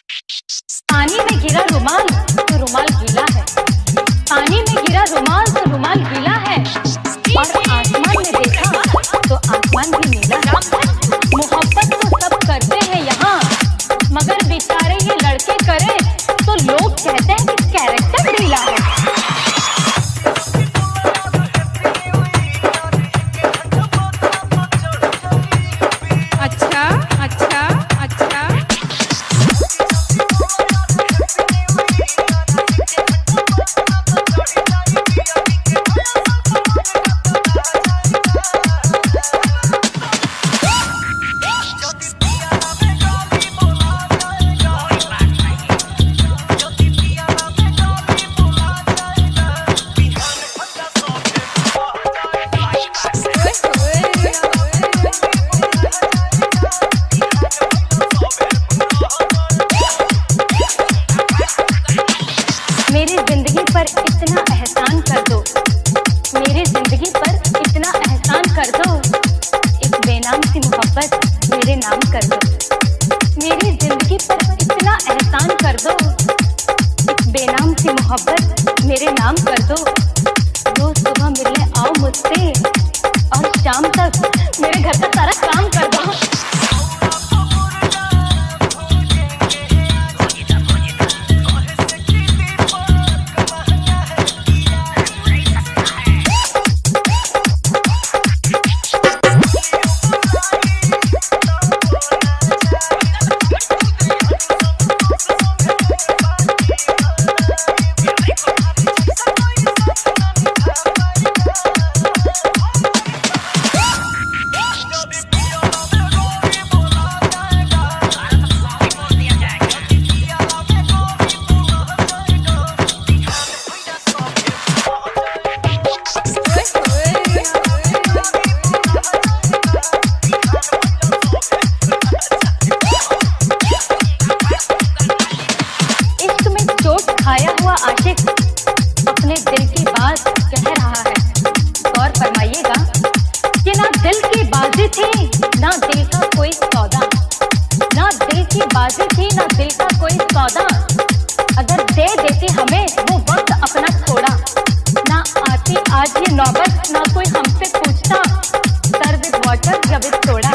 पानी में गिरा रुमाल तो रुमाल गीला है, पानी में गिरा रुमाल तो रुमाल गीला है, और आसमान में देखा तो आसमान भी नीला है। मोहब्बत तो सब करते हैं यहाँ, मगर बेचारे ये लड़के करे तो लोग कहते हैं कि कैरेक्टर ढीला है। अच्छा अच्छा अच्छा मेरी जिंदगी पर इतना एहसान कर दो, मेरी जिंदगी पर इतना एहसान कर दो, एक बेनाम सी मोहब्बत मेरे नाम कर दो। मेरी जिंदगी पर इतना एहसान कर दो, एक बेनाम सी मोहब्बत मेरे नाम कर दो। रोज सुबह मिलने आओ मुझसे और शाम तक मेरे घर का सारा काम कर दो। खाया हुआ आशिक अपने दिल की बात कह रहा है। गौर फरमाइएगा कि ना दिल की बाजी थी ना दिल का कोई सौदा, ना दिल की बाजी थी ना दिल का कोई सौदा। अगर दे देती हमें वो वक्त अपना थोड़ा, ना आती आज ये नौबत ना कोई हमसे पूछता, सर विद वाटर जब विद सोडा।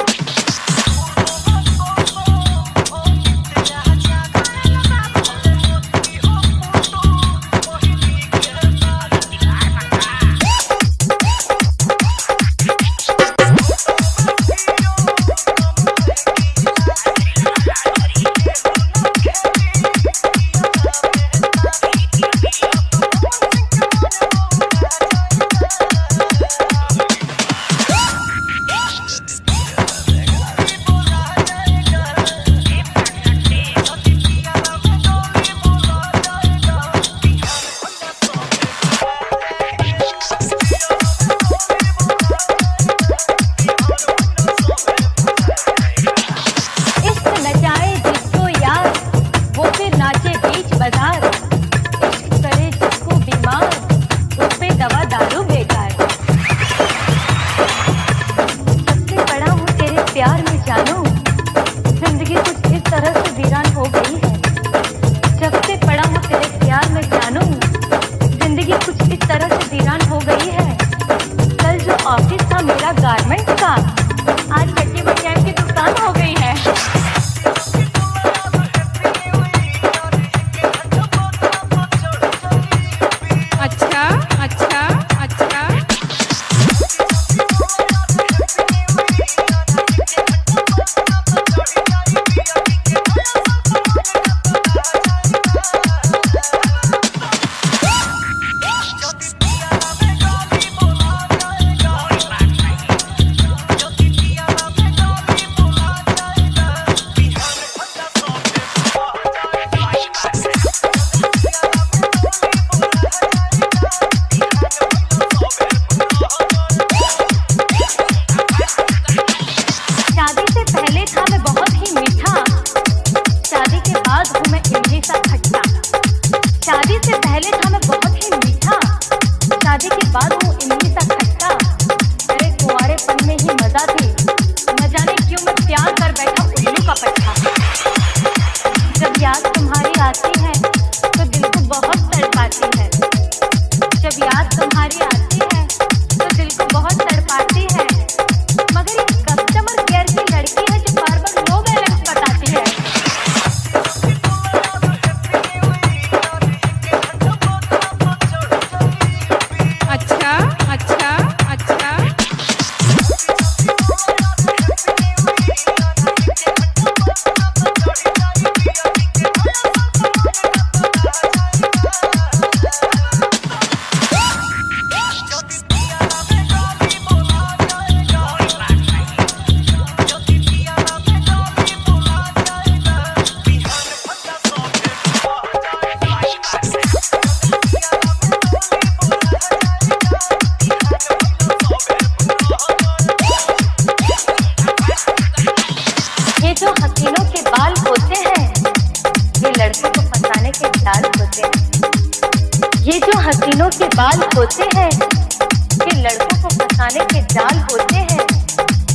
ये जो हसीनों के बाल होते हैं, ये लड़कों को फंसाने के जाल होते हैं।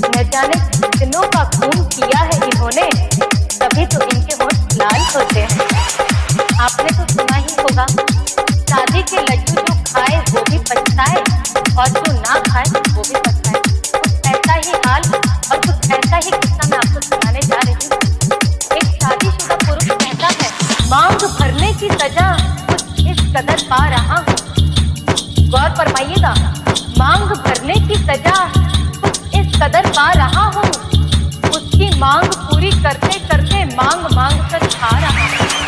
न जाने कितनों का खून किया है इन्होंने, तभी तो इनके होंठ लाल होते हैं। आपने तो सुना ही होगा, शादी के लड्डू जो खाए वो भी पछताए और जो ना खाए वो भी पछताए। कुछ ऐसा ही हाल और कुछ ऐसा ही किस्सा मैं आपको सुनाने जा रही हूँ। एक शादीशुदा पुरुष कहता है, मांग भरने की सजा कुछ इस कदर पा रहा हूँ। गौर फरमाइएगा, मांग भरने की सजा कुछ इस कदर पा रहा हूँ। उसकी मांग पूरी करते करते मांग मांग कर खा रहा हूँ।